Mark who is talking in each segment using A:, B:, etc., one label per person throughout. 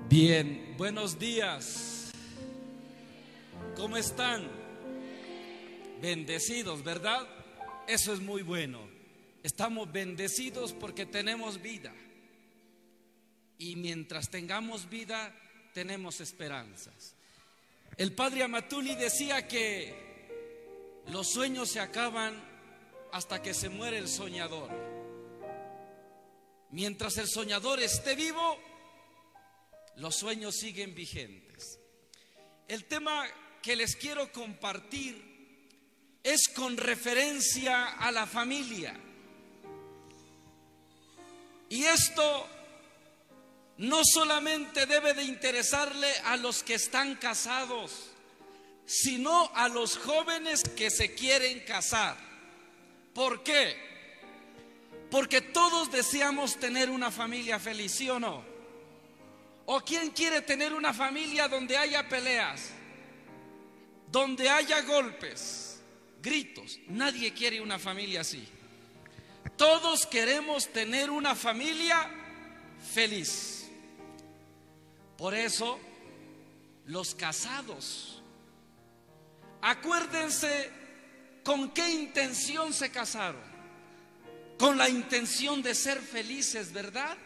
A: Bien, buenos días. ¿Cómo están? Bendecidos, ¿verdad? Eso es muy bueno. Estamos bendecidos porque tenemos vida. Y mientras tengamos vida, tenemos esperanzas. El padre Amatuli decía que los sueños se acaban hasta que se muere el soñador. Mientras el soñador esté vivo, los sueños siguen vigentes. El tema que les quiero compartir es con referencia a la familia. Y esto no solamente debe de interesarle a los que están casados, sino a los jóvenes que se quieren casar. ¿Por qué? Porque todos deseamos tener una familia feliz, ¿sí o no? ¿O quién quiere tener una familia donde haya peleas, donde haya golpes, gritos? Nadie quiere una familia así. Todos queremos tener una familia feliz. Por eso, los casados, acuérdense con qué intención se casaron. Con la intención de ser felices, ¿verdad?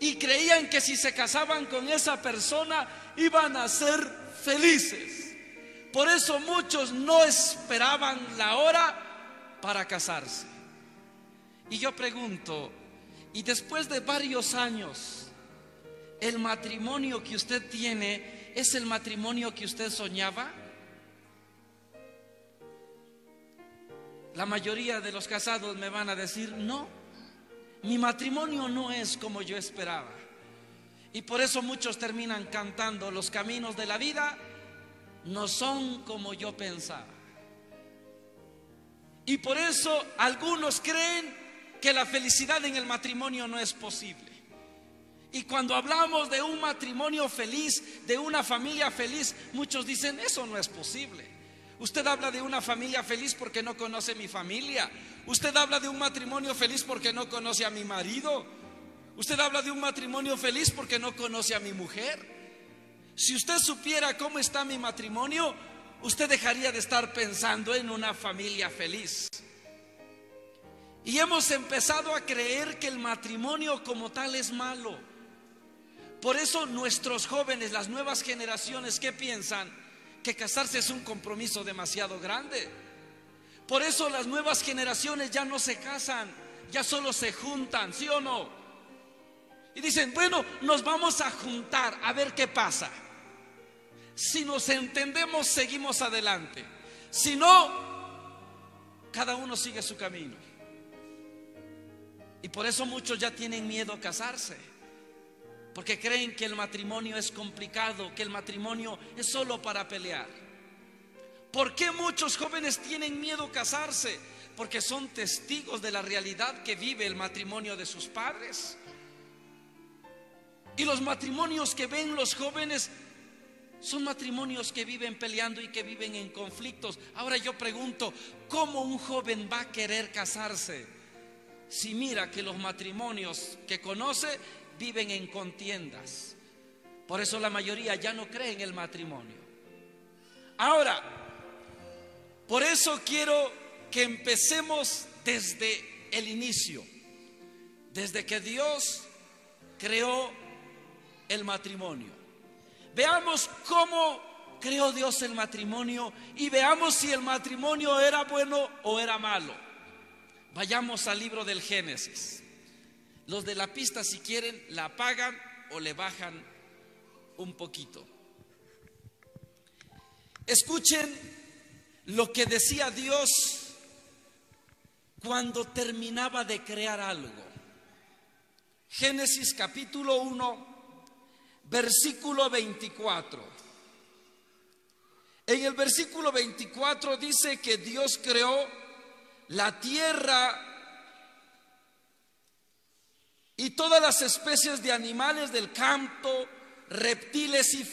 A: Y creían que si se casaban con esa persona iban a ser felices. Por eso muchos no esperaban la hora para casarse. Y yo pregunto, ¿y después de varios años, el matrimonio que usted tiene es el matrimonio que usted soñaba? La mayoría de los casados me van a decir, no, mi matrimonio no es como yo esperaba. Y por eso muchos terminan cantando, los caminos de la vida no son como yo pensaba. Y por eso algunos creen que la felicidad en el matrimonio no es posible. Y cuando hablamos de un matrimonio feliz, de una familia feliz, muchos dicen, eso no es posible. Usted habla de una familia feliz porque no conoce mi familia. Usted habla de un matrimonio feliz porque no conoce a mi marido. Usted habla de un matrimonio feliz porque no conoce a mi mujer. Si usted supiera cómo está mi matrimonio, usted dejaría de estar pensando en una familia feliz. Y hemos empezado a creer que el matrimonio como tal es malo. Por eso nuestros jóvenes, las nuevas generaciones, ¿qué piensan? Que casarse es un compromiso demasiado grande. Por eso las nuevas generaciones ya no se casan, ya solo se juntan, ¿sí o no? Y dicen, bueno, nos vamos a juntar a ver qué pasa. Si nos entendemos, seguimos adelante. Si no, cada uno sigue su camino. Y por eso muchos ya tienen miedo a casarse, porque creen que el matrimonio es complicado, que el matrimonio es solo para pelear. ¿Por qué muchos jóvenes tienen miedo a casarse? Porque son testigos de la realidad que vive el matrimonio de sus padres. Y los matrimonios que ven los jóvenes son matrimonios que viven peleando y que viven en conflictos. Ahora yo pregunto, ¿cómo un joven va a querer casarse si mira que los matrimonios que conoce viven en contiendas? Por eso la mayoría ya no cree en el matrimonio. Ahora, por eso quiero que empecemos desde el inicio, desde que Dios creó el matrimonio. Veamos cómo creó Dios el matrimonio y veamos si el matrimonio era bueno o era malo. Vayamos al libro del Génesis. Los de la pista, si quieren, la apagan o le bajan un poquito. Escuchen lo que decía Dios cuando terminaba de crear algo. Génesis capítulo 1, versículo 24. En el versículo 24 dice que Dios creó la tierra y todas las especies de animales del campo, reptiles y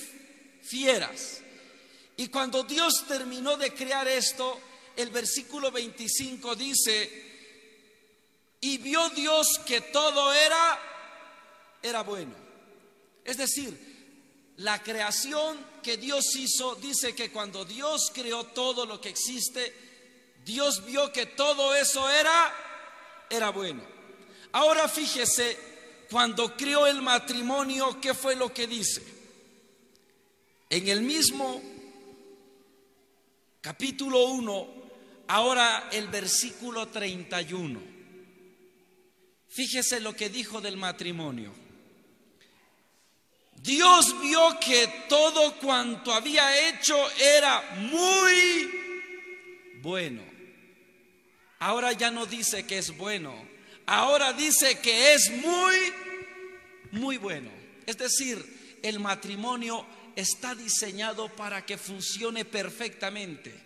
A: fieras. Y cuando Dios terminó de crear esto, el versículo 25 dice, y vio Dios que todo era bueno. Es decir, la creación que Dios hizo, dice que cuando Dios creó todo lo que existe, Dios vio que todo eso era bueno. Ahora fíjese, cuando creó el matrimonio, ¿qué fue lo que dice? En el mismo capítulo 1, ahora el versículo 31. Fíjese lo que dijo del matrimonio. Dios vio que todo cuanto había hecho era muy bueno. Ahora ya no dice que es bueno, ahora dice que es muy bueno. Es decir, el matrimonio está diseñado para que funcione perfectamente.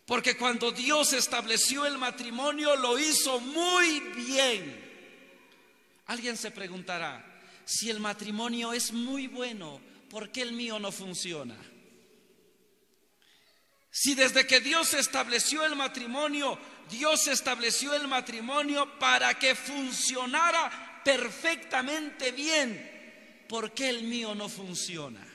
A: Porque cuando Dios estableció el matrimonio, lo hizo muy bien. Alguien se preguntará, si el matrimonio es muy bueno, ¿por qué el mío no funciona? Si desde que Dios estableció el matrimonio, Dios estableció el matrimonio para que funcionara perfectamente bien, ¿por qué el mío no funciona?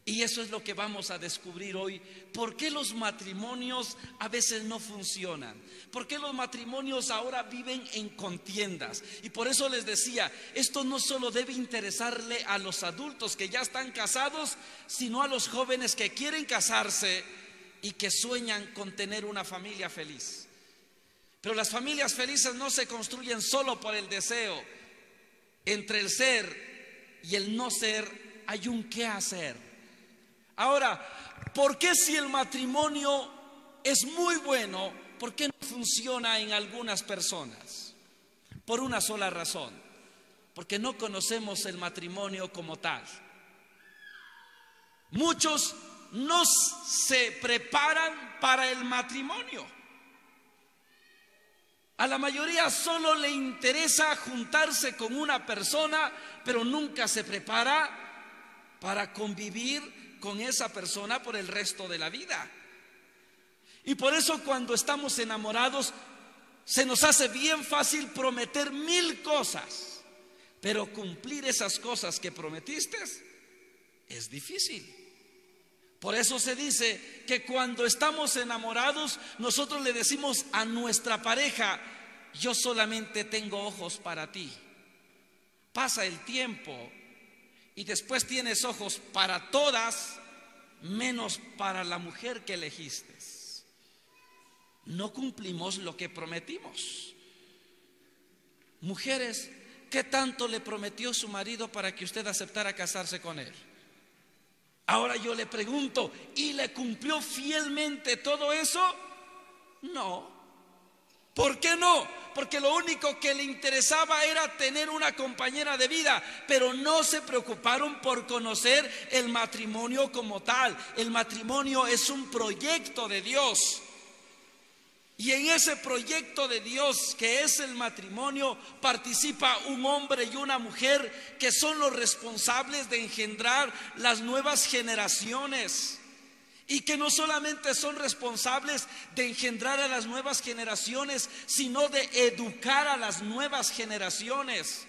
A: Y eso es lo que vamos a descubrir hoy. ¿Por qué los matrimonios a veces no funcionan? ¿Por qué los matrimonios ahora viven en contiendas? Y por eso les decía, esto no solo debe interesarle a los adultos que ya están casados, sino a los jóvenes que quieren casarse y que sueñan con tener una familia feliz. Pero las familias felices no se construyen solo por el deseo. Entre el ser y el no ser hay un qué hacer. Ahora, ¿por qué si el matrimonio es muy bueno, por qué no funciona en algunas personas? Por una sola razón, porque no conocemos el matrimonio como tal. Muchos no se preparan para el matrimonio. A la mayoría solo le interesa juntarse con una persona, pero nunca se prepara para convivir con esa persona por el resto de la vida. Y por eso cuando estamos enamorados se nos hace bien fácil prometer 1000 cosas, pero cumplir esas cosas que prometiste es difícil. Por eso se dice que cuando estamos enamorados nosotros le decimos a nuestra pareja: yo solamente tengo ojos para ti. Pasa el tiempo y después tienes ojos para todas, menos para la mujer que elegiste. No cumplimos lo que prometimos. Mujeres, ¿qué tanto le prometió su marido para que usted aceptara casarse con él? Ahora yo le pregunto, ¿y le cumplió fielmente todo eso? No. ¿Por qué no? Porque lo único que le interesaba era tener una compañera de vida, pero no se preocuparon por conocer el matrimonio como tal. El matrimonio es un proyecto de Dios. Y en ese proyecto de Dios que es el matrimonio participa un hombre y una mujer que son los responsables de engendrar las nuevas generaciones. Y que no solamente son responsables de engendrar a las nuevas generaciones, sino de educar a las nuevas generaciones.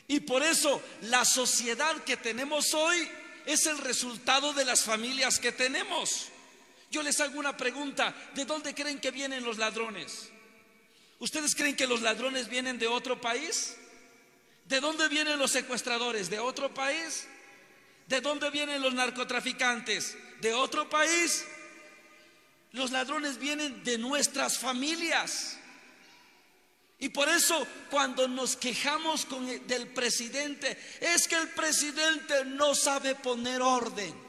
A: Y por eso la sociedad que tenemos hoy es el resultado de las familias que tenemos. Yo les hago una pregunta: ¿de dónde creen que vienen los ladrones? ¿Ustedes creen que los ladrones vienen de otro país? ¿De dónde vienen los secuestradores? ¿De otro país? ¿De dónde vienen los narcotraficantes? ¿De otro país? Los ladrones vienen de nuestras familias. Y por eso cuando nos quejamos del presidente, es que el presidente no sabe poner orden.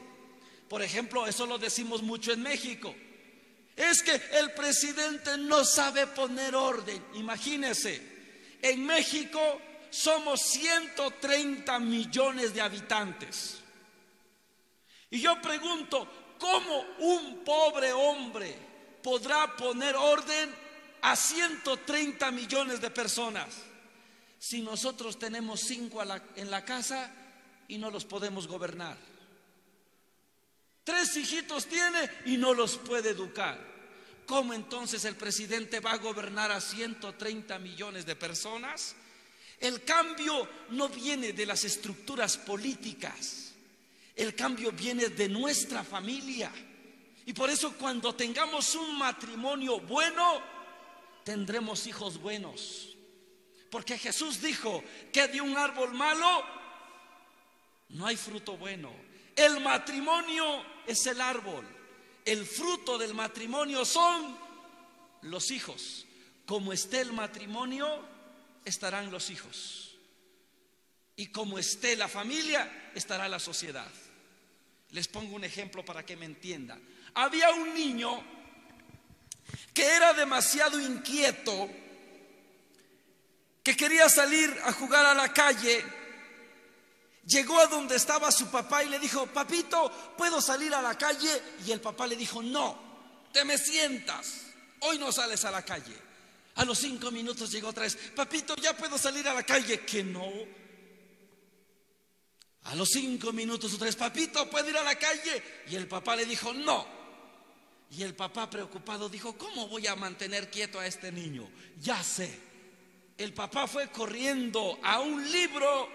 A: Por ejemplo, eso lo decimos mucho en México. Es que el presidente no sabe poner orden. Imagínense, en México somos 130 millones de habitantes. Y yo pregunto, ¿cómo un pobre hombre podrá poner orden a 130 millones de personas? Si nosotros tenemos 5 en la casa y no los podemos gobernar. 3 hijitos tiene y no los puede educar. ¿Cómo entonces el presidente va a gobernar a 130 millones de personas? El cambio no viene de las estructuras políticas, el cambio viene de nuestra familia. Y por eso cuando tengamos un matrimonio bueno, tendremos hijos buenos. Porque Jesús dijo que de un árbol malo no hay fruto bueno. El matrimonio es el árbol, el fruto del matrimonio son los hijos. Como esté el matrimonio, estarán los hijos. Y como esté la familia, estará la sociedad. Les pongo un ejemplo para que me entiendan. Había un niño que era demasiado inquieto, que quería salir a jugar a la calle. Llegó a donde estaba su papá y le dijo: papito, ¿puedo salir a la calle? Y el papá le dijo: no, te me sientas, hoy no sales a la calle. A los 5 minutos llegó otra vez: papito, ¿ya puedo salir a la calle? Que no. A los 5 minutos otra vez: papito, ¿puedo ir a la calle? Y el papá le dijo: no. Y el papá, preocupado, dijo: ¿cómo voy a mantener quieto a este niño? Ya sé. El papá fue corriendo a un libro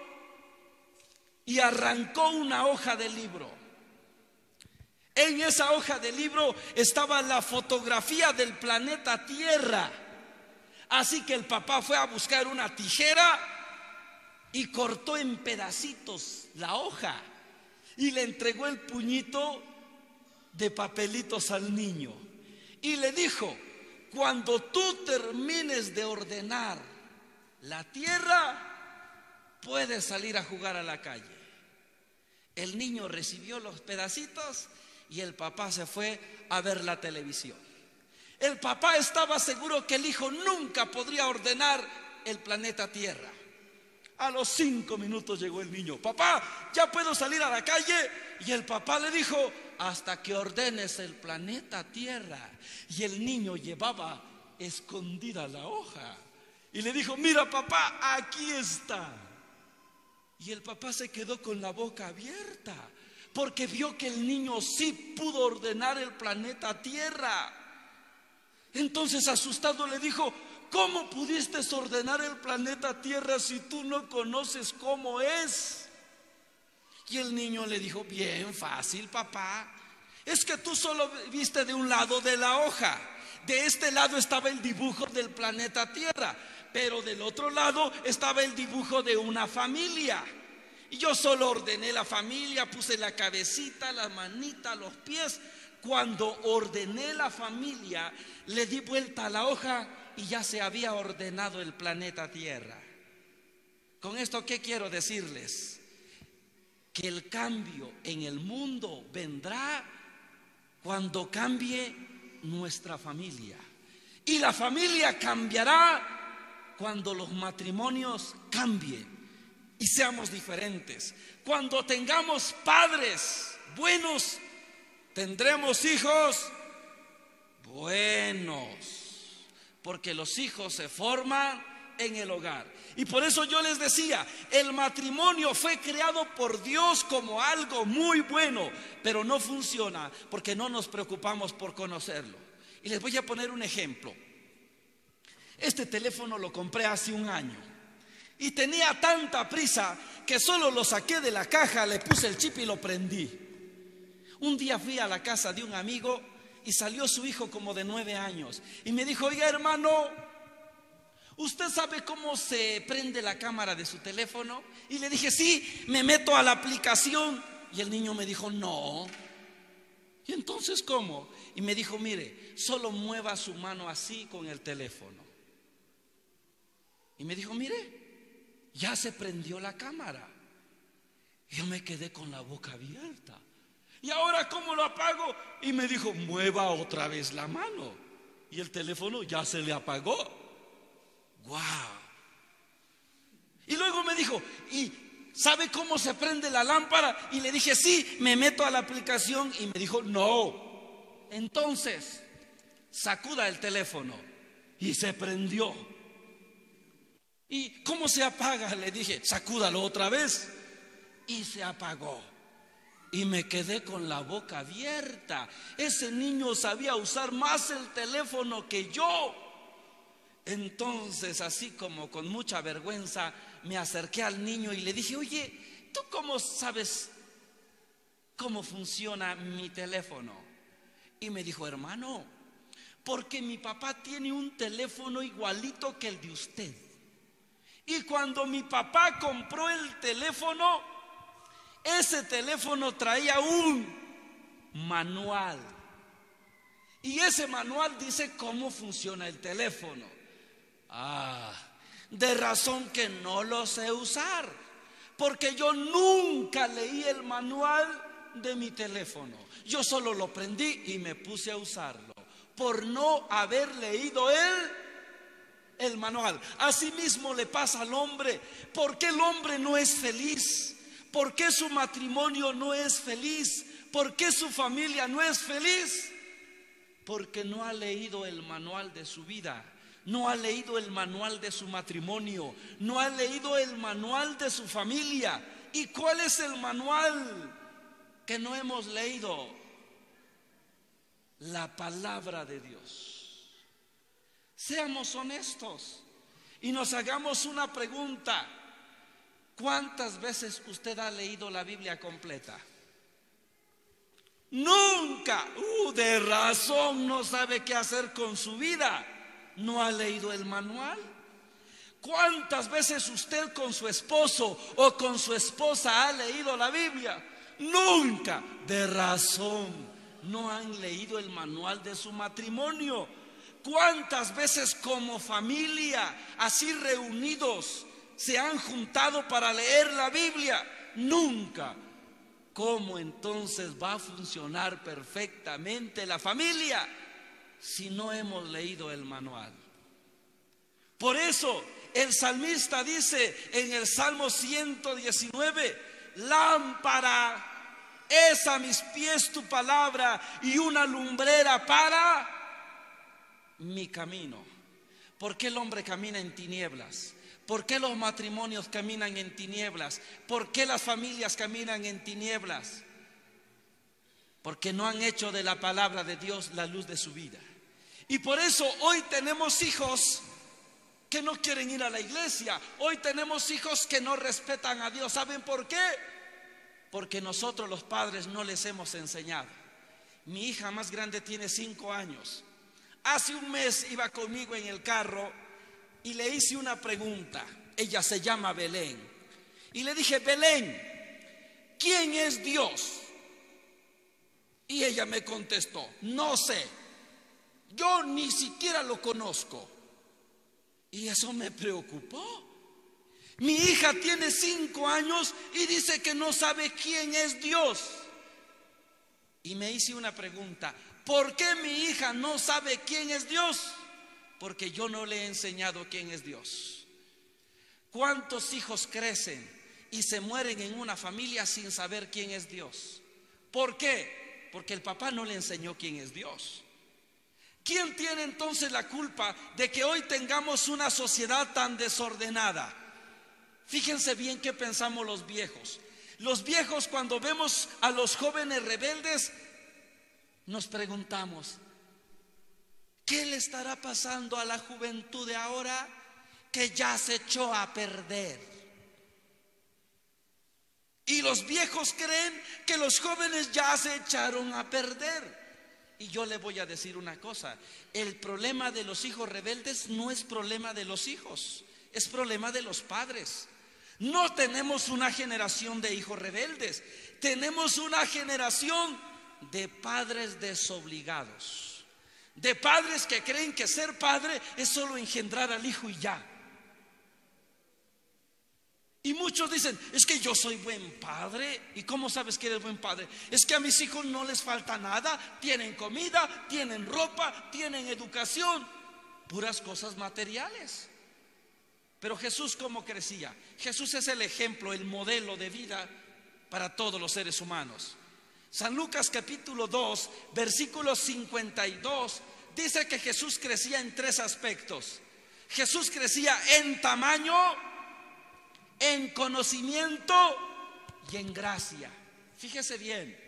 A: y arrancó una hoja del libro. En esa hoja del libro estaba la fotografía del planeta Tierra. Así que el papá fue a buscar una tijera y cortó en pedacitos la hoja y le entregó el puñito de papelitos al niño y le dijo: cuando tú termines de ordenar la tierra, puedes salir a jugar a la calle. El niño recibió los pedacitos y el papá se fue a ver la televisión. El papá estaba seguro que el hijo nunca podría ordenar el planeta Tierra. A los 5 minutos llegó el niño: papá, ¿ya puedo salir a la calle? Y el papá le dijo: hasta que ordenes el planeta Tierra. Y el niño llevaba escondida la hoja y le dijo: mira, papá, aquí está. Y el papá se quedó con la boca abierta porque vio que el niño sí pudo ordenar el planeta Tierra. Entonces, asustado, le dijo: ¿cómo pudiste ordenar el planeta Tierra si tú no conoces cómo es? Y el niño le dijo: bien fácil, papá. Es que tú solo viste de un lado de la hoja. De este lado estaba el dibujo del planeta Tierra, pero del otro lado estaba el dibujo de una familia. Y yo solo ordené la familia, puse la cabecita, la manita, los pies. Cuando ordené la familia, le di vuelta a la hoja y ya se había ordenado el planeta Tierra. Con esto, ¿qué quiero decirles? Que el cambio en el mundo vendrá cuando cambie nuestra familia. Y la familia cambiará cuando los matrimonios cambien y seamos diferentes. Cuando tengamos padres buenos, tendremos hijos buenos, porque los hijos se forman en el hogar. Y por eso yo les decía, el matrimonio fue creado por Dios como algo muy bueno, pero no funciona porque no nos preocupamos por conocerlo. Y les voy a poner un ejemplo. Este teléfono lo compré hace 1 año y tenía tanta prisa que solo lo saqué de la caja, le puse el chip y lo prendí. Un día fui a la casa de un amigo y salió su hijo como de 9 años y me dijo: oiga, hermano, ¿usted sabe cómo se prende la cámara de su teléfono? Y le dije: sí, me meto a la aplicación. Y el niño me dijo: no. ¿Y entonces cómo? Y me dijo: mire, solo mueva su mano así con el teléfono. Y me dijo: mire, ya se prendió la cámara. Y yo me quedé con la boca abierta. ¿Y ahora cómo lo apago? Y me dijo: mueva otra vez la mano. Y el teléfono ya se le apagó. ¡Wow! Y luego me dijo: ¿y sabe cómo se prende la lámpara? Y le dije: sí, me meto a la aplicación. Y me dijo: no. Entonces, sacuda el teléfono. Y se prendió. ¿Y cómo se apaga? Le dije: sacúdalo otra vez. Y se apagó. Y me quedé con la boca abierta. Ese niño sabía usar más el teléfono que yo. Entonces, así como con mucha vergüenza, me acerqué al niño y le dije: oye, ¿tú cómo sabes cómo funciona mi teléfono? Y me dijo: hermano, porque mi papá tiene un teléfono igualito que el de usted. Y cuando mi papá compró el teléfono, ese teléfono traía un manual. Y ese manual dice cómo funciona el teléfono. De razón que no lo sé usar, porque yo nunca leí el manual de mi teléfono. Yo solo lo prendí y me puse a usarlo, por no haber leído el manual. Asimismo le pasa al hombre. ¿Por qué el hombre no es feliz? ¿Por qué su matrimonio no es feliz? ¿Por qué su familia no es feliz? Porque no ha leído el manual de su vida, no ha leído el manual de su matrimonio, no ha leído el manual de su familia. ¿Y cuál es el manual que no hemos leído? La palabra de Dios. Seamos honestos y nos hagamos una pregunta: ¿cuántas veces usted ha leído la Biblia completa? Nunca. De razón no sabe qué hacer con su vida. ¿No ha leído el manual? ¿Cuántas veces usted con su esposo o con su esposa ha leído la Biblia? Nunca. De razón no han leído el manual de su matrimonio. ¿Cuántas veces como familia, así reunidos, se han juntado para leer la Biblia? Nunca. ¿Cómo entonces va a funcionar perfectamente la familia si no hemos leído el manual? Por eso el salmista dice en el Salmo 119: lámpara es a mis pies tu palabra y una lumbrera para mi camino. ¿Por qué el hombre camina en tinieblas? ¿Por qué los matrimonios caminan en tinieblas? ¿Por qué las familias caminan en tinieblas? Porque no han hecho de la palabra de Dios la luz de su vida. Y por eso hoy tenemos hijos que no quieren ir a la iglesia. Hoy tenemos hijos que no respetan a Dios. ¿Saben por qué? Porque nosotros los padres no les hemos enseñado. Mi hija más grande tiene 5 años. Hace un mes iba conmigo en el carro y le hice una pregunta. Ella se llama Belén. Y le dije: Belén, ¿quién es Dios? Y ella me contestó: no sé, yo ni siquiera lo conozco. Y eso me preocupó. Mi hija tiene 5 años y dice que no sabe quién es Dios. Y me hice una pregunta: ¿por qué mi hija no sabe quién es Dios? Porque yo no le he enseñado quién es Dios. ¿Cuántos hijos crecen y se mueren en una familia sin saber quién es Dios? ¿Por qué? Porque el papá no le enseñó quién es Dios. ¿Quién tiene entonces la culpa de que hoy tengamos una sociedad tan desordenada? Fíjense bien qué pensamos los viejos. Los viejos, cuando vemos a los jóvenes rebeldes, nos preguntamos: ¿qué le estará pasando a la juventud de ahora que ya se echó a perder? Y los viejos creen que los jóvenes ya se echaron a perder. Y yo le voy a decir una cosa: el problema de los hijos rebeldes no es problema de los hijos, es problema de los padres. No tenemos una generación de hijos rebeldes, tenemos una generación de padres desobligados, de padres que creen que ser padre es solo engendrar al hijo y ya. Y muchos dicen: es que yo soy buen padre. ¿Y cómo sabes que eres buen padre? Es que a mis hijos no les falta nada, tienen comida, tienen ropa, tienen educación, puras cosas materiales. Pero Jesús, ¿cómo crecía? Jesús es el ejemplo, el modelo de vida para todos los seres humanos. San Lucas capítulo 2, versículo 52, dice que Jesús crecía en 3 aspectos. Jesús crecía en tamaño, en conocimiento y en gracia. Fíjese bien: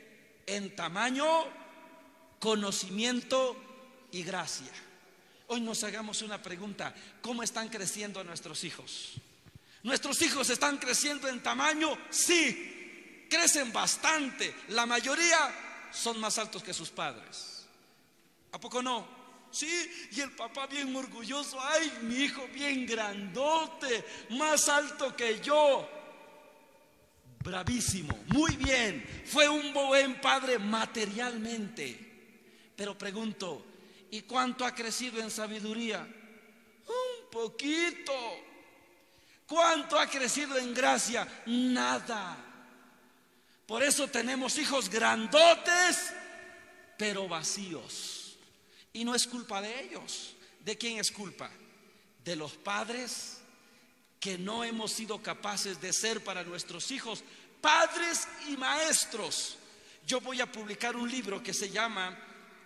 A: en tamaño, conocimiento y gracia. Hoy nos hagamos una pregunta: ¿cómo están creciendo nuestros hijos? ¿Nuestros hijos están creciendo en tamaño? Sí, crecen bastante. La mayoría son más altos que sus padres. ¿A poco no? Sí, y el papá bien orgulloso: ay, mi hijo bien grandote, más alto que yo. Bravísimo, muy bien, fue un buen padre materialmente. Pero pregunto, ¿y cuánto ha crecido en sabiduría? Un poquito. ¿Cuánto ha crecido en gracia? Nada. Por eso tenemos hijos grandotes, pero vacíos. Y no es culpa de ellos. ¿De quién es culpa? De los padres, que no hemos sido capaces de ser para nuestros hijos padres y maestros. Yo voy a publicar un libro que se llama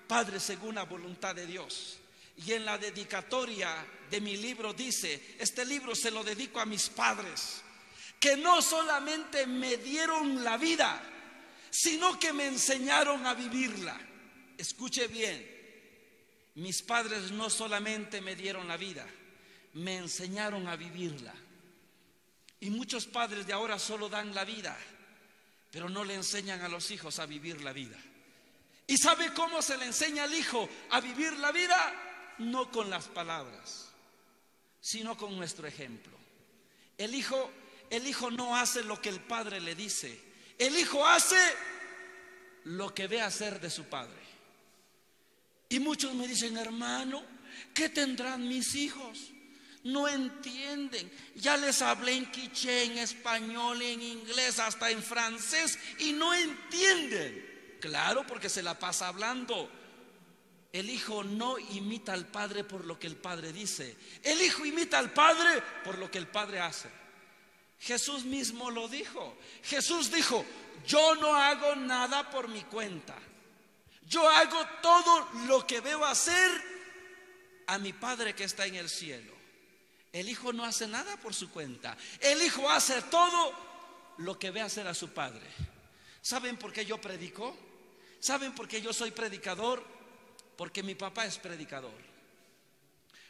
A: Padres según la voluntad de Dios. Y en la dedicatoria de mi libro dice: este libro se lo dedico a mis padres, que no solamente me dieron la vida, sino que me enseñaron a vivirla. Escuche bien, mis padres no solamente me dieron la vida, me enseñaron a vivirla. Y muchos padres de ahora solo dan la vida, pero no le enseñan a los hijos a vivir la vida. ¿Y sabe cómo se le enseña al hijo a vivir la vida? No con las palabras, sino con nuestro ejemplo. El hijo no hace lo que el padre le dice. El hijo hace lo que ve hacer de su padre. Y muchos me dicen: hermano, ¿qué tendrán mis hijos? No entienden. Ya les hablé en quiché, en español, en inglés, hasta en francés, y no entienden. Claro, porque se la pasa hablando. El hijo no imita al padre por lo que el padre dice. El hijo imita al padre por lo que el padre hace. Jesús mismo lo dijo. Jesús dijo: yo no hago nada por mi cuenta. Yo hago todo lo que veo hacer a mi Padre que está en el cielo. El hijo no hace nada por su cuenta. El hijo hace todo lo que ve hacer a su padre. ¿Saben por qué yo predico? ¿Saben por qué yo soy predicador? Porque mi papá es predicador.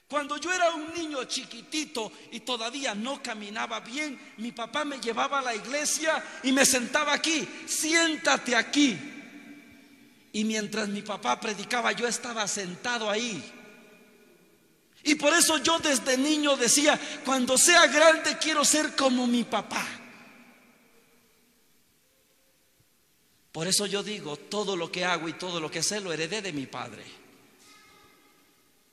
A: Cuando yo era un niño chiquitito y todavía no caminaba bien, mi papá me llevaba a la iglesia y me sentaba aquí: siéntate aquí. Y mientras mi papá predicaba, yo estaba sentado ahí. Y por eso yo desde niño decía: cuando sea grande quiero ser como mi papá. Por eso yo digo: todo lo que hago y todo lo que sé lo heredé de mi padre,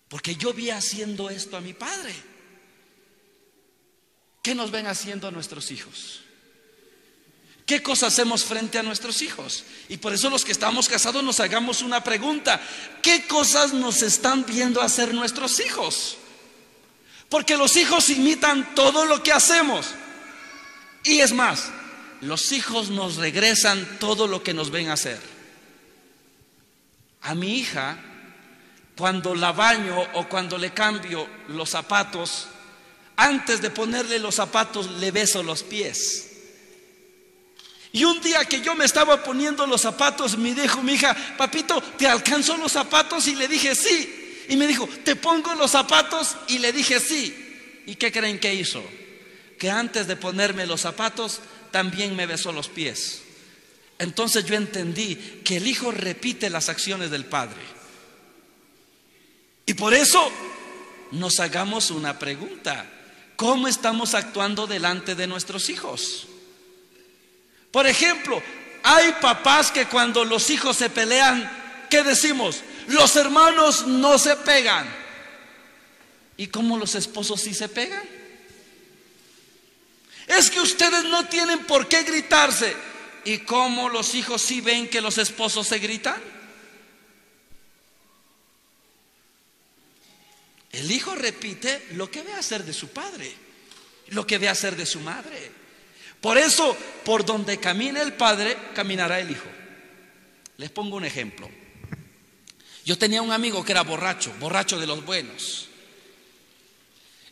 A: porque yo vi haciendo esto a mi padre. ¿Qué nos ven haciendo nuestros hijos? ¿Qué cosas hacemos frente a nuestros hijos? Y por eso los que estamos casados nos hagamos una pregunta: ¿qué cosas nos están viendo hacer nuestros hijos? Porque los hijos imitan todo lo que hacemos. Y es más, los hijos nos regresan todo lo que nos ven hacer. A mi hija, cuando la baño o cuando le cambio los zapatos, antes de ponerle los zapatos le beso los pies. Y un día que yo me estaba poniendo los zapatos, me dijo mi hija: papito, ¿te alcanzo los zapatos? Y le dije: sí. Y me dijo: ¿te pongo los zapatos? Y le dije: sí. ¿Y qué creen que hizo? Que antes de ponerme los zapatos también me besó los pies. Entonces yo entendí que el hijo repite las acciones del padre. Y por eso nos hagamos una pregunta: ¿cómo estamos actuando delante de nuestros hijos? Por ejemplo, hay papás que cuando los hijos se pelean, ¿qué decimos? Los hermanos no se pegan. ¿Y cómo los esposos sí se pegan? Es que ustedes no tienen por qué gritarse. ¿Y cómo los hijos sí ven que los esposos se gritan? El hijo repite lo que ve hacer de su padre, lo que ve hacer de su madre. Por eso, por donde camina el padre, caminará el hijo. Les pongo un ejemplo. Yo tenía un amigo que era borracho, borracho de los buenos.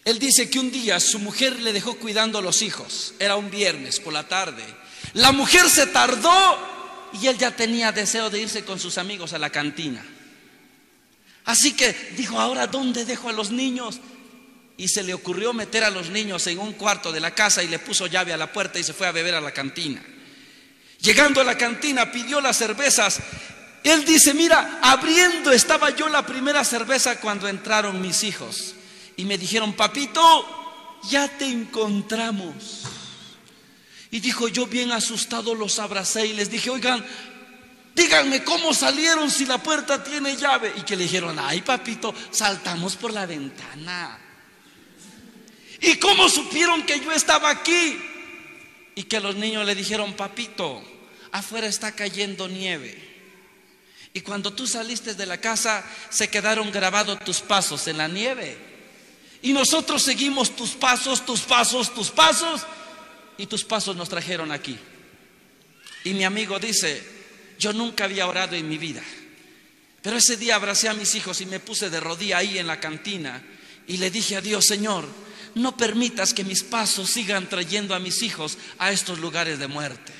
A: Él dice que un día su mujer le dejó cuidando a los hijos. Era un viernes por la tarde. La mujer se tardó y él ya tenía deseo de irse con sus amigos a la cantina. Así que dijo, ¿ahora dónde dejo a los niños? Y se le ocurrió meter a los niños en un cuarto de la casa y le puso llave a la puerta y se fue a beber a la cantina. Llegando a la cantina pidió las cervezas. Él dice, mira, abriendo estaba yo la primera cerveza cuando entraron mis hijos y me dijeron, papito, ya te encontramos. Y dijo, yo bien asustado los abracé y les dije, oigan, díganme cómo salieron si la puerta tiene llave. Y que le dijeron, ay papito, saltamos por la ventana. ¿Y cómo supieron que yo estaba aquí? Y que los niños le dijeron, papito, afuera está cayendo nieve. Y cuando tú saliste de la casa, se quedaron grabados tus pasos en la nieve. Y nosotros seguimos tus pasos, tus pasos, tus pasos. Y tus pasos nos trajeron aquí. Y mi amigo dice, yo nunca había orado en mi vida. Pero ese día abracé a mis hijos y me puse de rodilla ahí en la cantina. Y le dije a Dios, Señor, no permitas que mis pasos sigan trayendo a mis hijos a estos lugares de muerte.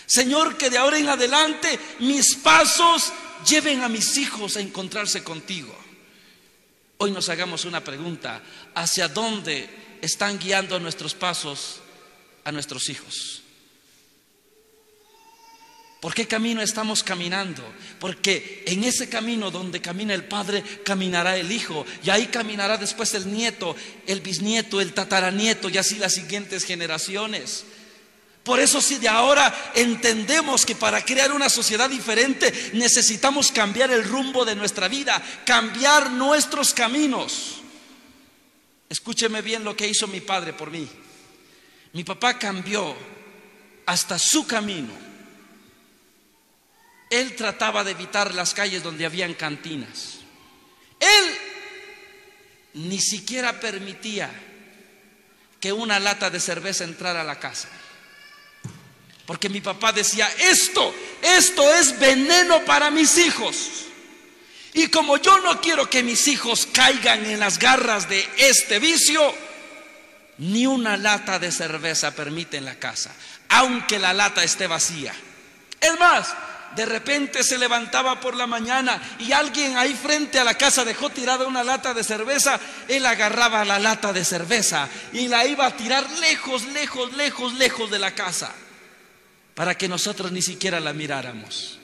A: Señor, que de ahora en adelante mis pasos lleven a mis hijos a encontrarse contigo. Hoy nos hagamos una pregunta: ¿hacia dónde están guiando nuestros pasos a nuestros hijos? ¿Por qué camino estamos caminando? Porque en ese camino donde camina el padre, caminará el hijo, y ahí caminará después el nieto, el bisnieto, el tataranieto, y así las siguientes generaciones. Por eso, si de ahora entendemos que para crear una sociedad diferente necesitamos cambiar el rumbo de nuestra vida, cambiar nuestros caminos. Escúcheme bien lo que hizo mi padre por mí. Mi papá cambió hasta su camino. Él trataba de evitar las calles donde habían cantinas. Él ni siquiera permitía que una lata de cerveza entrara a la casa. Porque mi papá decía, esto es veneno para mis hijos. Y como yo no quiero que mis hijos caigan en las garras de este vicio, ni una lata de cerveza permite en la casa, aunque la lata esté vacía. Es más, de repente se levantaba por la mañana y alguien ahí frente a la casa dejó tirada una lata de cerveza. Él agarraba la lata de cerveza y la iba a tirar lejos, lejos, lejos, lejos de la casa, para que nosotros ni siquiera la miráramos.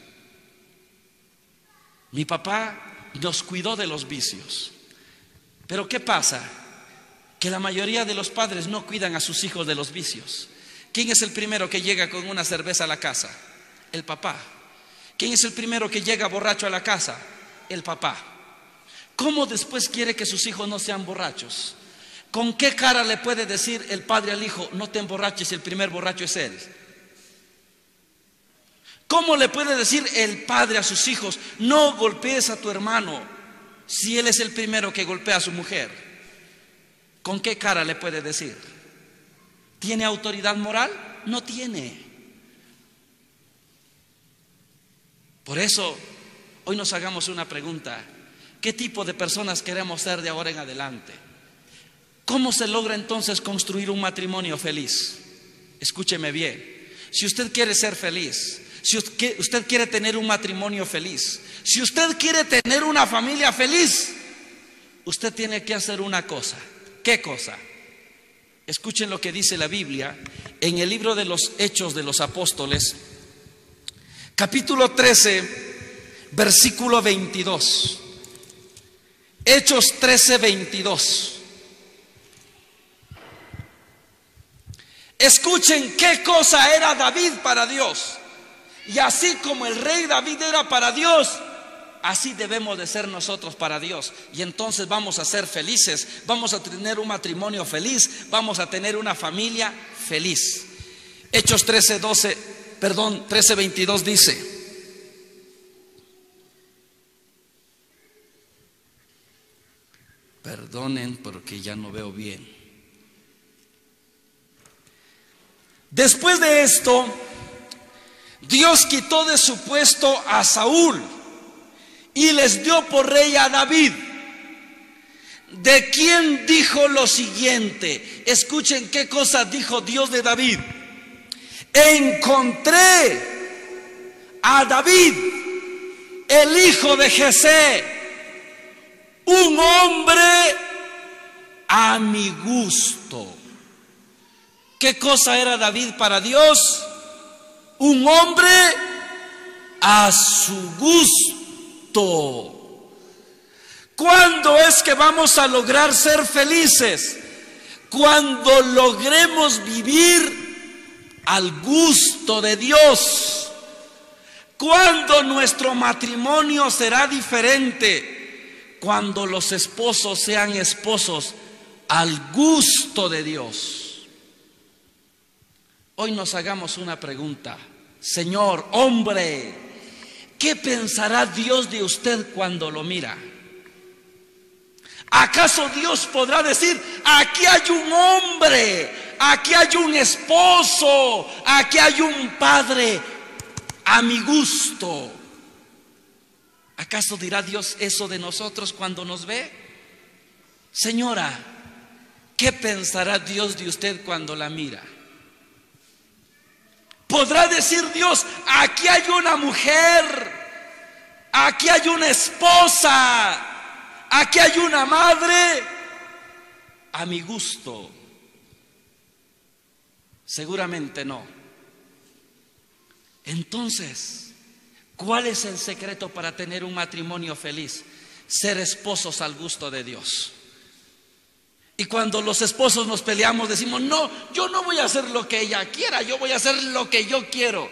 A: Mi papá nos cuidó de los vicios. Pero ¿qué pasa? Que la mayoría de los padres no cuidan a sus hijos de los vicios. ¿Quién es el primero que llega con una cerveza a la casa? El papá. ¿Quién es el primero que llega borracho a la casa? El papá. ¿Cómo después quiere que sus hijos no sean borrachos? ¿Con qué cara le puede decir el padre al hijo, no te emborraches si el primer borracho es él? ¿Cómo le puede decir el padre a sus hijos, no golpees a tu hermano si él es el primero que golpea a su mujer? ¿Con qué cara le puede decir? ¿Tiene autoridad moral? No tiene. Por eso, hoy nos hagamos una pregunta: ¿qué tipo de personas queremos ser de ahora en adelante? ¿Cómo se logra entonces construir un matrimonio feliz? Escúcheme bien. Si usted quiere ser feliz, si usted quiere tener un matrimonio feliz, si usted quiere tener una familia feliz, usted tiene que hacer una cosa. ¿Qué cosa? Escuchen lo que dice la Biblia en el libro de los Hechos de los Apóstoles, capítulo 13, versículo 22. Hechos 13, 22. Escuchen qué cosa era David para Dios. Y así como el rey David era para Dios, así debemos de ser nosotros para Dios. Y entonces vamos a ser felices, vamos a tener un matrimonio feliz, vamos a tener una familia feliz. Hechos 13, 22 dice: perdonen porque ya no veo bien. Después de esto, Dios quitó de su puesto a Saúl y les dio por rey a David, de quien dijo lo siguiente. Escuchen qué cosa dijo Dios de David: encontré a David, el hijo de Jesé, un hombre a mi gusto. ¿Qué cosa era David para Dios? Un hombre a su gusto. ¿Cuándo es que vamos a lograr ser felices? Cuando logremos vivir al gusto de Dios. ¿Cuándo nuestro matrimonio será diferente? Cuando los esposos sean esposos al gusto de Dios. Hoy nos hagamos una pregunta. Señor, hombre, ¿qué pensará Dios de usted cuando lo mira? ¿Acaso Dios podrá decir, aquí hay un hombre, aquí hay un esposo, aquí hay un padre a mi gusto? ¿Acaso dirá Dios eso de nosotros cuando nos ve? Señora, ¿qué pensará Dios de usted cuando la mira? ¿Podrá decir Dios, aquí hay una mujer, aquí hay una esposa, aquí hay una madre a mi gusto? Seguramente no. Entonces, ¿cuál es el secreto para tener un matrimonio feliz? Ser esposos al gusto de Dios. Y cuando los esposos nos peleamos decimos, no, yo no voy a hacer lo que ella quiera, yo voy a hacer lo que yo quiero.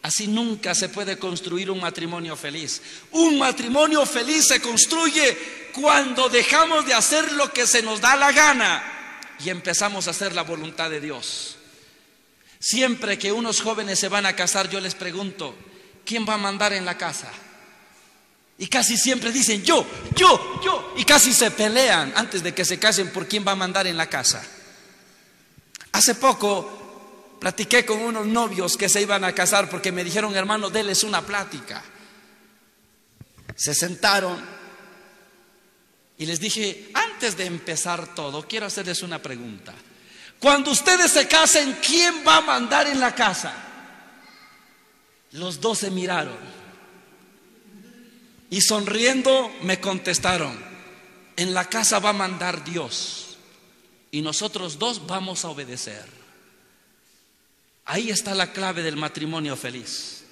A: Así nunca se puede construir un matrimonio feliz. Un matrimonio feliz se construye cuando dejamos de hacer lo que se nos da la gana y empezamos a hacer la voluntad de Dios. Siempre que unos jóvenes se van a casar, yo les pregunto, ¿quién va a mandar en la casa? Y casi siempre dicen yo, y casi se pelean antes de que se casen por quién va a mandar en la casa. Hace poco platiqué con unos novios que se iban a casar porque me dijeron, hermano, déles una plática. Se sentaron y les dije, antes de empezar todo, quiero hacerles una pregunta. Cuando ustedes se casen, ¿quién va a mandar en la casa? Los dos se miraron. Y sonriendo me contestaron, en la casa va a mandar Dios y nosotros dos vamos a obedecer. Ahí está la clave del matrimonio feliz,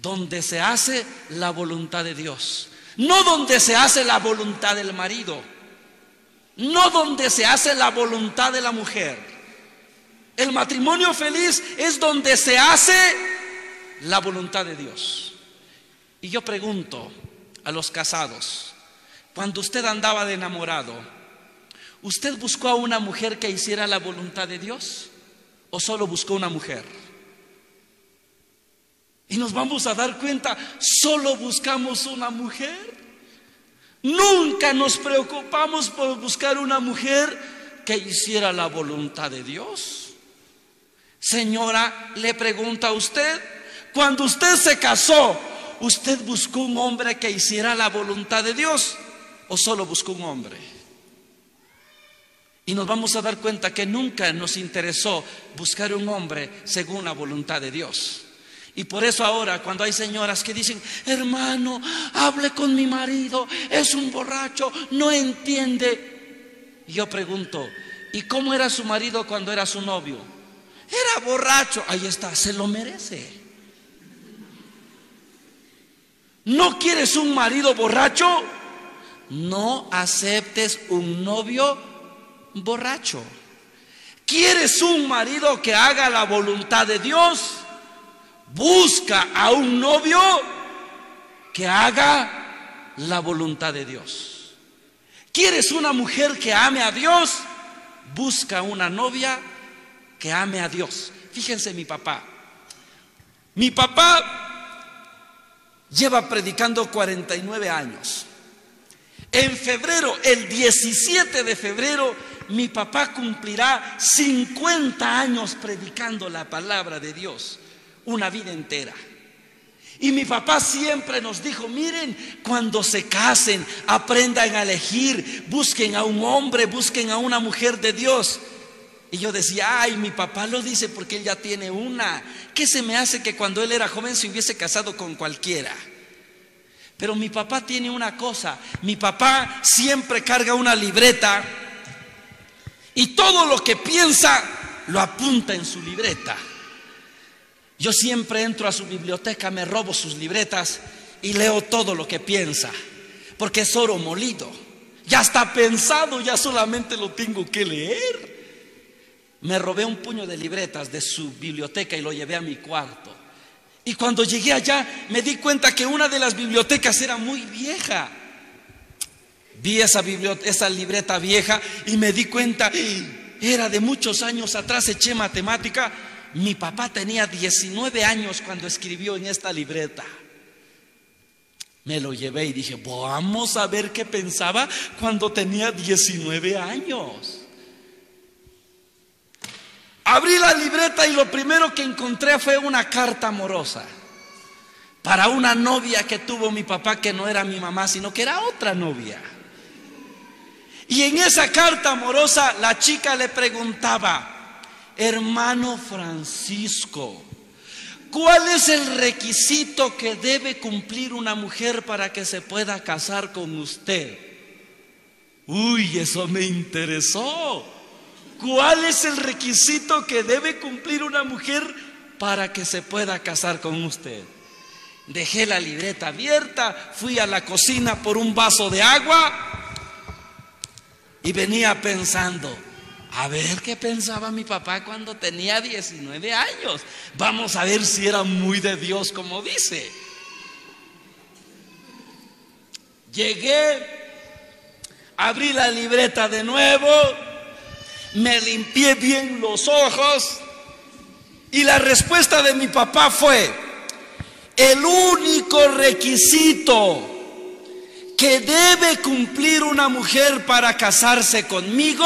A: donde se hace la voluntad de Dios, no donde se hace la voluntad del marido, no donde se hace la voluntad de la mujer. El matrimonio feliz es donde se hace la voluntad de Dios. Y yo pregunto a los casados, cuando usted andaba de enamorado, ¿usted buscó a una mujer que hiciera la voluntad de Dios o solo buscó una mujer? Y nos vamos a dar cuenta, solo buscamos una mujer. Nunca nos preocupamos por buscar una mujer que hiciera la voluntad de Dios. Señora, le pregunto a usted, cuando usted se casó, ¿usted buscó un hombre que hiciera la voluntad de Dios o solo buscó un hombre? Y nos vamos a dar cuenta que nunca nos interesó buscar un hombre según la voluntad de Dios. Y por eso ahora cuando hay señoras que dicen, hermano, hable con mi marido, es un borracho, no entiende. Y yo pregunto, ¿y cómo era su marido cuando era su novio? Era borracho. Ahí está, se lo merece. ¿No quieres un marido borracho? No aceptes un novio borracho. ¿Quieres un marido que haga la voluntad de Dios? Busca a un novio que haga la voluntad de Dios. ¿Quieres una mujer que ame a Dios? Busca una novia que ame a Dios. Fíjense mi papá. Mi papá lleva predicando 49 años. En febrero, el 17 de febrero, mi papá cumplirá 50 años predicando la palabra de Dios, una vida entera. Y mi papá siempre nos dijo, miren, cuando se casen, aprendan a elegir, busquen a un hombre, busquen a una mujer de Dios. Y yo decía, ay, mi papá lo dice porque él ya tiene una. ¿Qué se me hace que cuando él era joven se hubiese casado con cualquiera? Pero mi papá tiene una cosa, mi papá siempre carga una libreta y todo lo que piensa lo apunta en su libreta. Yo siempre entro a su biblioteca, me robo sus libretas y leo todo lo que piensa, porque es oro molido. Ya está pensado, ya solamente lo tengo que leer. Me robé un puño de libretas de su biblioteca y lo llevé a mi cuarto. Y cuando llegué allá me di cuenta que una de las bibliotecas era muy vieja. Vi esa libreta vieja y me di cuenta, era de muchos años atrás, eché matemática. Mi papá tenía 19 años cuando escribió en esta libreta. Me lo llevé y dije, vamos a ver qué pensaba cuando tenía 19 años. Abrí la libreta y lo primero que encontré fue una carta amorosa para una novia que tuvo mi papá, que no era mi mamá, sino que era otra novia. Y en esa carta amorosa la chica le preguntaba: hermano Francisco, ¿cuál es el requisito que debe cumplir una mujer para que se pueda casar con usted? Uy, eso me interesó. ¿Cuál es el requisito que debe cumplir una mujer para que se pueda casar con usted? Dejé la libreta abierta, fui a la cocina por un vaso de agua y venía pensando, a ver qué pensaba mi papá cuando tenía 19 años. Vamos a ver si era muy de Dios como dice. Llegué, abrí la libreta de nuevo, me limpié bien los ojos y la respuesta de mi papá fue: el único requisito que debe cumplir una mujer para casarse conmigo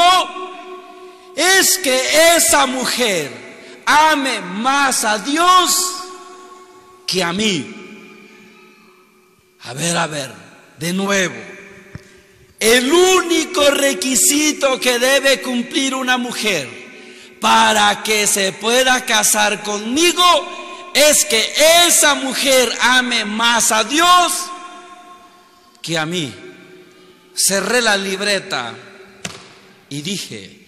A: es que esa mujer ame más a Dios que a mí. A ver, de nuevo. El único requisito que debe cumplir una mujer para que se pueda casar conmigo es que esa mujer ame más a Dios que a mí. Cerré la libreta y dije,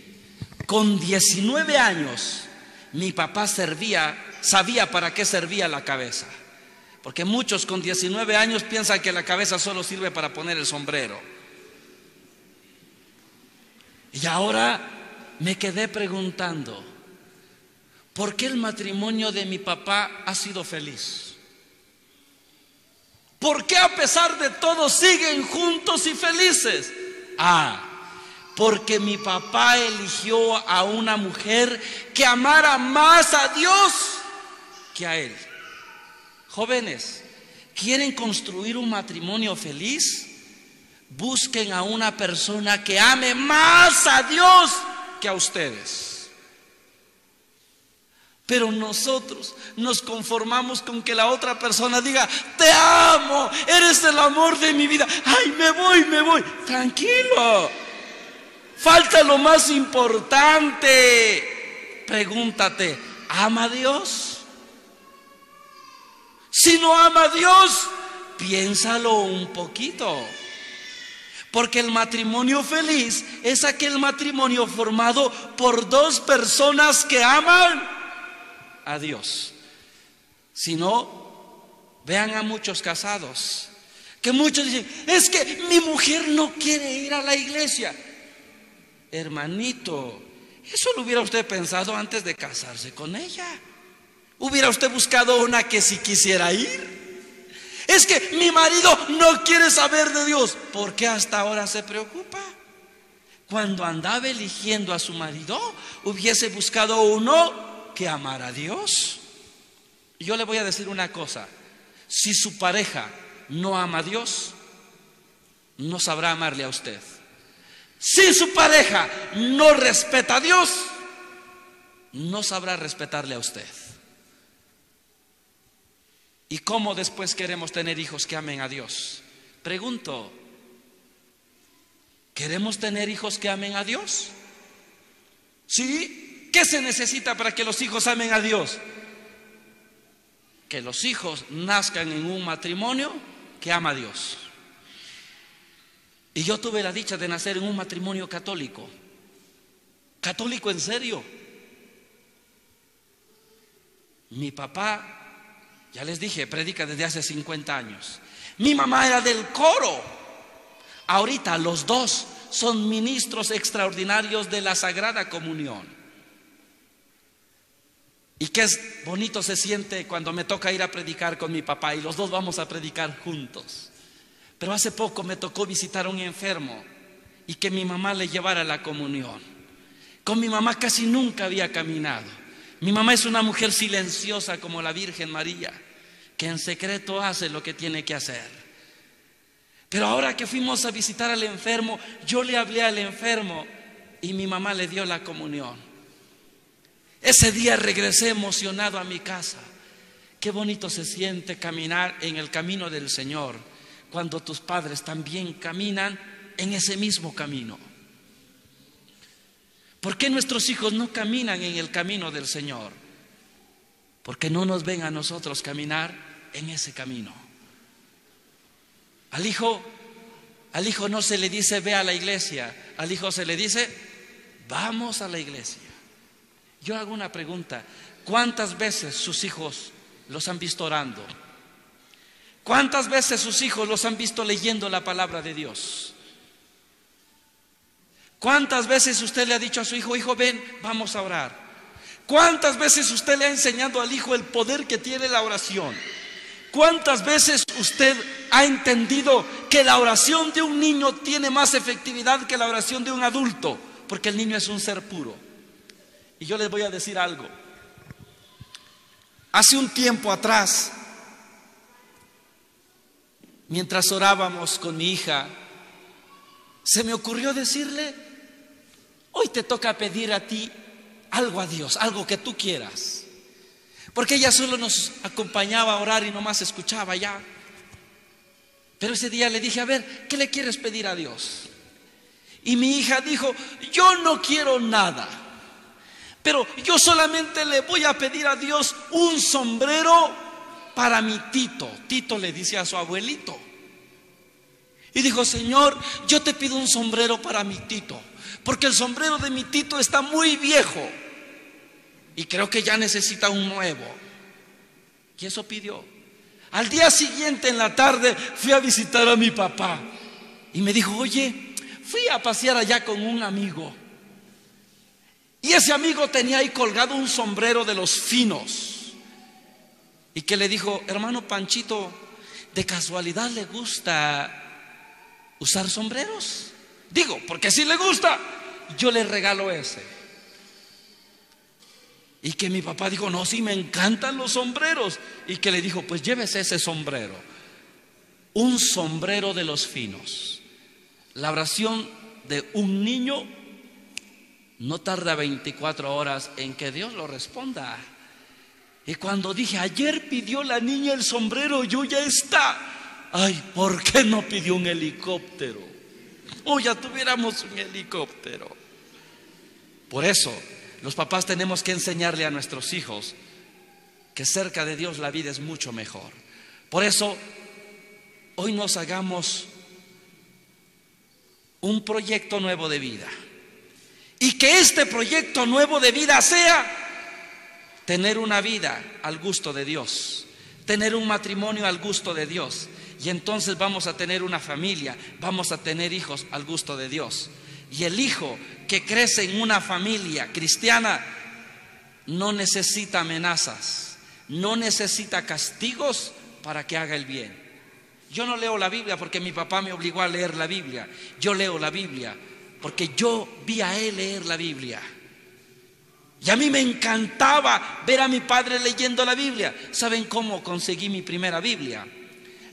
A: con 19 años mi papá sabía para qué servía la cabeza. Porque muchos con 19 años piensan que la cabeza solo sirve para poner el sombrero. Y ahora me quedé preguntando, ¿por qué el matrimonio de mi papá ha sido feliz? ¿Por qué a pesar de todo siguen juntos y felices? Porque mi papá eligió a una mujer que amara más a Dios que a él. Jóvenes, ¿quieren construir un matrimonio feliz? Busquen a una persona que ame más a Dios que a ustedes. Pero nosotros nos conformamos con que la otra persona diga: te amo, eres el amor de mi vida. Ay, me voy. Tranquilo. Falta lo más importante. Pregúntate, ¿ama a Dios? Si no ama a Dios, piénsalo un poquito. Porque el matrimonio feliz es aquel matrimonio formado por dos personas que aman a Dios. Si no, vean a muchos casados, que muchos dicen: es que mi mujer no quiere ir a la iglesia. Hermanito, eso lo hubiera usted pensado antes de casarse con ella. Hubiera usted buscado una que sí quisiera ir. Es que mi marido no quiere saber de Dios. ¿Por qué hasta ahora se preocupa? Cuando andaba eligiendo a su marido, hubiese buscado uno que amara a Dios. Y yo le voy a decir una cosa: si su pareja no ama a Dios, no sabrá amarle a usted. Si su pareja no respeta a Dios, no sabrá respetarle a usted. ¿Y cómo después queremos tener hijos que amen a Dios? Pregunto, ¿queremos tener hijos que amen a Dios? ¿Sí? ¿Qué se necesita para que los hijos amen a Dios? Que los hijos nazcan en un matrimonio que ama a Dios. Y yo tuve la dicha de nacer en un matrimonio católico. Católico en serio. Mi papá, ya les dije, predica desde hace 50 años. Mi mamá era del coro. Ahorita los dos son ministros extraordinarios de la Sagrada Comunión. Y qué bonito se siente cuando me toca ir a predicar con mi papá y los dos vamos a predicar juntos. Pero hace poco me tocó visitar a un enfermo y que mi mamá le llevara la comunión. Con mi mamá casi nunca había caminado. Mi mamá es una mujer silenciosa como la Virgen María, que en secreto hace lo que tiene que hacer. Pero ahora que fuimos a visitar al enfermo, yo le hablé al enfermo y mi mamá le dio la comunión. Ese día regresé emocionado a mi casa. Qué bonito se siente caminar en el camino del Señor cuando tus padres también caminan en ese mismo camino. ¿Por qué nuestros hijos no caminan en el camino del Señor? Porque no nos ven a nosotros caminar en ese camino. Al hijo no se le dice ve a la iglesia, al hijo se le dice vamos a la iglesia. Yo hago una pregunta: ¿cuántas veces sus hijos los han visto orando? ¿Cuántas veces sus hijos los han visto leyendo la palabra de Dios? ¿Cuántas veces usted le ha dicho a su hijo, hijo, ven, vamos a orar? ¿Cuántas veces usted le ha enseñado al hijo el poder que tiene la oración? ¿Cuántas veces usted ha entendido que la oración de un niño tiene más efectividad que la oración de un adulto? Porque el niño es un ser puro. Y yo les voy a decir algo. Hace un tiempo atrás, mientras orábamos con mi hija, se me ocurrió decirle, hoy te toca pedir a ti algo a Dios, algo que tú quieras. Porque ella solo nos acompañaba a orar y nomás escuchaba ya. Pero ese día le dije, a ver, ¿qué le quieres pedir a Dios? Y mi hija dijo, yo no quiero nada, pero yo solamente le voy a pedir a Dios un sombrero para mi Tito. Tito le dice a su abuelito. Y dijo, Señor, yo te pido un sombrero para mi Tito, porque el sombrero de mi Tito está muy viejo y creo que ya necesita un nuevo. Y eso pidió. Al día siguiente en la tarde fui a visitar a mi papá y me dijo, oye, fui a pasear allá con un amigo y ese amigo tenía ahí colgado un sombrero de los finos. Y que le dijo, hermano Panchito, ¿de casualidad le gusta usar sombreros? Digo, porque si le gusta, yo le regalo ese. Y que mi papá dijo, no, sí me encantan los sombreros. Y que le dijo, pues llévese ese sombrero. Un sombrero de los finos. La oración de un niño no tarda 24 horas en que Dios lo responda. Y cuando dije, ayer pidió la niña el sombrero, yo ya está. Ay, ¿por qué no pidió un helicóptero? Oh, ya tuviéramos un helicóptero. Por eso, los papás tenemos que enseñarle a nuestros hijos que cerca de Dios la vida es mucho mejor. Por eso, hoy nos hagamos un proyecto nuevo de vida. Y que este proyecto nuevo de vida sea tener una vida al gusto de Dios, tener un matrimonio al gusto de Dios. Y entonces vamos a tener una familia, vamos a tener hijos al gusto de Dios. Y el hijo que crece en una familia cristiana no necesita amenazas, no necesita castigos para que haga el bien. Yo no leo la Biblia porque mi papá me obligó a leer la Biblia. Yo leo la Biblia porque yo vi a él leer la Biblia. Y a mí me encantaba ver a mi padre leyendo la Biblia. ¿Saben cómo conseguí mi primera Biblia?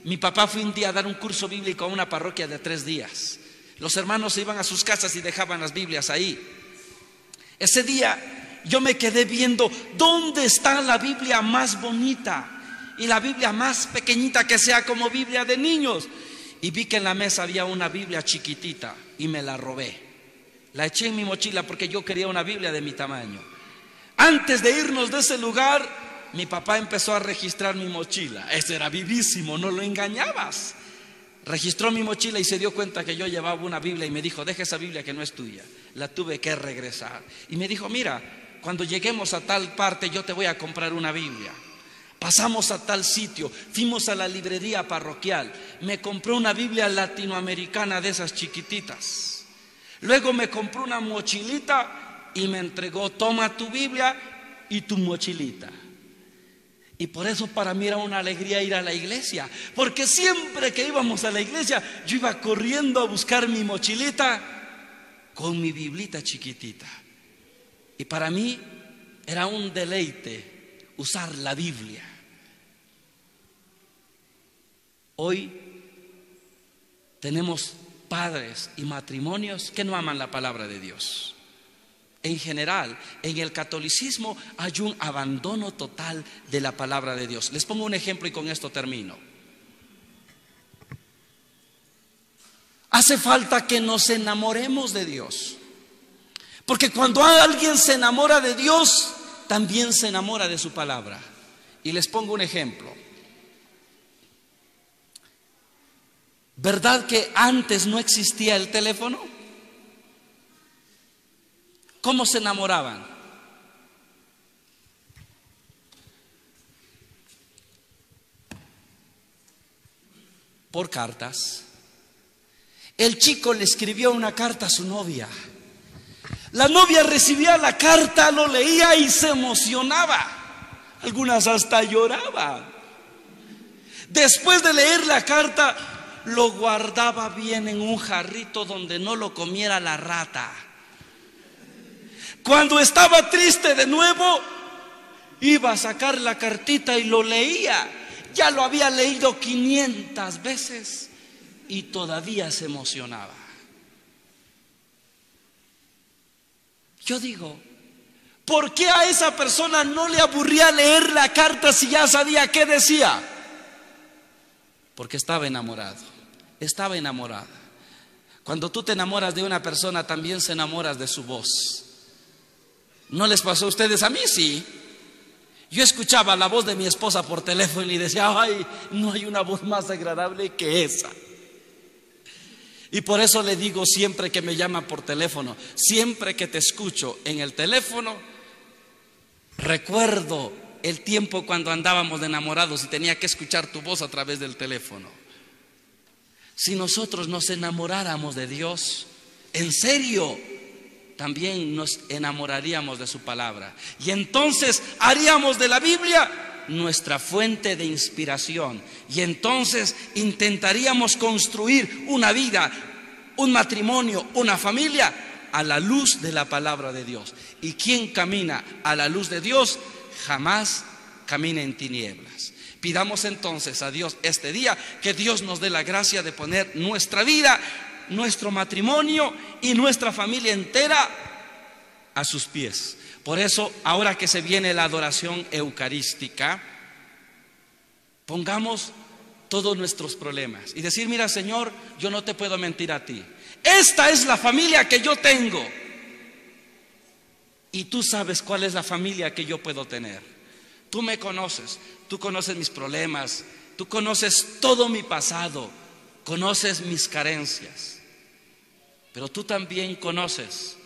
A: Mi papá fue un día a dar un curso bíblico a una parroquia de 3 días. Los hermanos se iban a sus casas y dejaban las Biblias ahí. Ese día yo me quedé viendo dónde está la Biblia más bonita y la Biblia más pequeñita que sea como Biblia de niños. Y vi que en la mesa había una Biblia chiquitita y me la robé. La eché en mi mochila porque yo quería una Biblia de mi tamaño. Antes de irnos de ese lugar, mi papá empezó a registrar mi mochila. Ese era vivísimo, no lo engañabas. Registró mi mochila y se dio cuenta que yo llevaba una Biblia y me dijo: deja esa Biblia que no es tuya. La tuve que regresar. Y me dijo: mira, cuando lleguemos a tal parte yo te voy a comprar una Biblia. Pasamos a tal sitio, fuimos a la librería parroquial, me compró una Biblia latinoamericana de esas chiquititas. Luego me compró una mochilita y me entregó: toma tu Biblia y tu mochilita. Y por eso para mí era una alegría ir a la iglesia, porque siempre que íbamos a la iglesia yo iba corriendo a buscar mi mochilita con mi biblita chiquitita. Y para mí era un deleite usar la Biblia. Hoy tenemos padres y matrimonios que no aman la palabra de Dios. En general, en el catolicismo hay un abandono total de la palabra de Dios. Les pongo un ejemplo y con esto termino. Hace falta que nos enamoremos de Dios, porque cuando alguien se enamora de Dios, también se enamora de su palabra. Y les pongo un ejemplo. ¿Verdad que antes no existía el teléfono? ¿Cómo se enamoraban? Por cartas. El chico le escribió una carta a su novia. La novia recibía la carta, lo leía y se emocionaba. Algunas hasta lloraban. Después de leer la carta, lo guardaba bien en un jarrito donde no lo comiera la rata. Cuando estaba triste de nuevo, iba a sacar la cartita y lo leía. Ya lo había leído 500 veces y todavía se emocionaba. Yo digo, ¿por qué a esa persona no le aburría leer la carta si ya sabía qué decía? Porque estaba enamorado, estaba enamorada. Cuando tú te enamoras de una persona, también se enamoras de su voz. ¿No les pasó a ustedes? A mí sí. Yo escuchaba la voz de mi esposa por teléfono y decía: ay, no hay una voz más agradable que esa. Y por eso le digo siempre que me llama por teléfono, siempre que te escucho en el teléfono, recuerdo el tiempo cuando andábamos de enamorados y tenía que escuchar tu voz a través del teléfono. Si nosotros nos enamoráramos de Dios, en serio, también nos enamoraríamos de su palabra. Y entonces haríamos de la Biblia nuestra fuente de inspiración. Y entonces intentaríamos construir una vida, un matrimonio, una familia a la luz de la palabra de Dios. Y quien camina a la luz de Dios jamás camina en tinieblas. Pidamos entonces a Dios este día que Dios nos dé la gracia de poner nuestra vida, nuestro matrimonio y nuestra familia entera a sus pies. Por eso, ahora que se viene la adoración eucarística, pongamos todos nuestros problemas y decir: mira, Señor, yo no te puedo mentir a ti. Esta es la familia que yo tengo y tú sabes cuál es la familia que yo puedo tener. Tú me conoces, tú conoces mis problemas, tú conoces todo mi pasado, conoces mis carencias. Pero tú también conoces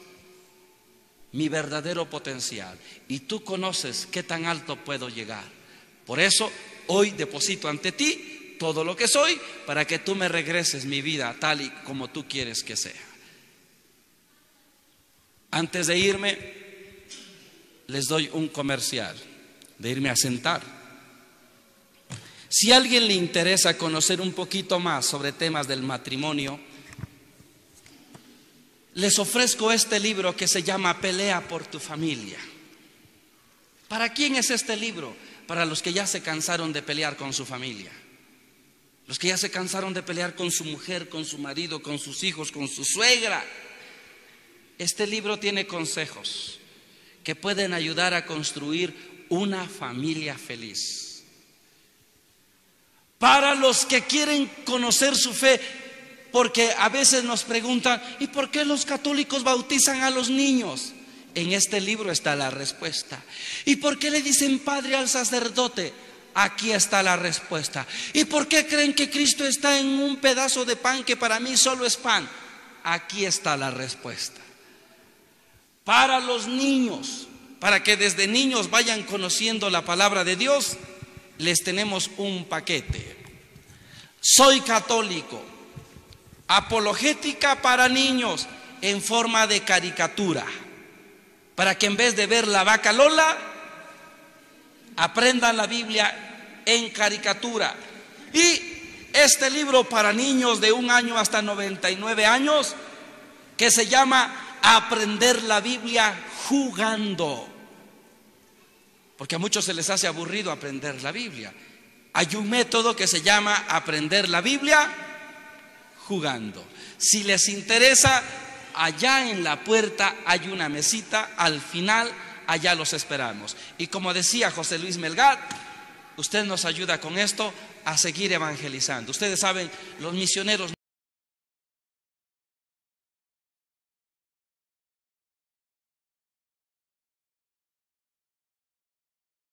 A: mi verdadero potencial y tú conoces qué tan alto puedo llegar. Por eso hoy deposito ante ti todo lo que soy para que tú me regreses mi vida tal y como tú quieres que sea. Antes de irme, les doy un comercial de irme a sentar. Si a alguien le interesa conocer un poquito más sobre temas del matrimonio, les ofrezco este libro que se llama Pelea por tu familia. ¿Para quién es este libro? Para los que ya se cansaron de pelear con su familia, los que ya se cansaron de pelear con su mujer, con su marido, con sus hijos, con su suegra. Este libro tiene consejos que pueden ayudar a construir una familia feliz. Para los que quieren conocer su fe, porque a veces nos preguntan: ¿y por qué los católicos bautizan a los niños? En este libro está la respuesta. ¿Y por qué le dicen padre al sacerdote? Aquí está la respuesta. ¿Y por qué creen que Cristo está en un pedazo de pan que para mí solo es pan? Aquí está la respuesta. Para los niños, para que desde niños vayan conociendo la palabra de Dios, les tenemos un paquete. Soy católico, apologética para niños en forma de caricatura, para que en vez de ver la vaca Lola, aprendan la Biblia en caricatura. Y este libro para niños de 1 año hasta 99 años, que se llama Aprender la Biblia jugando, porque a muchos se les hace aburrido aprender la Biblia. Hay un método que se llama Aprender la Biblia jugando. Si les interesa, allá en la puerta hay una mesita, al final allá los esperamos. Y como decía José Luis Melgar, usted nos ayuda con esto a seguir evangelizando. Ustedes saben, los misioneros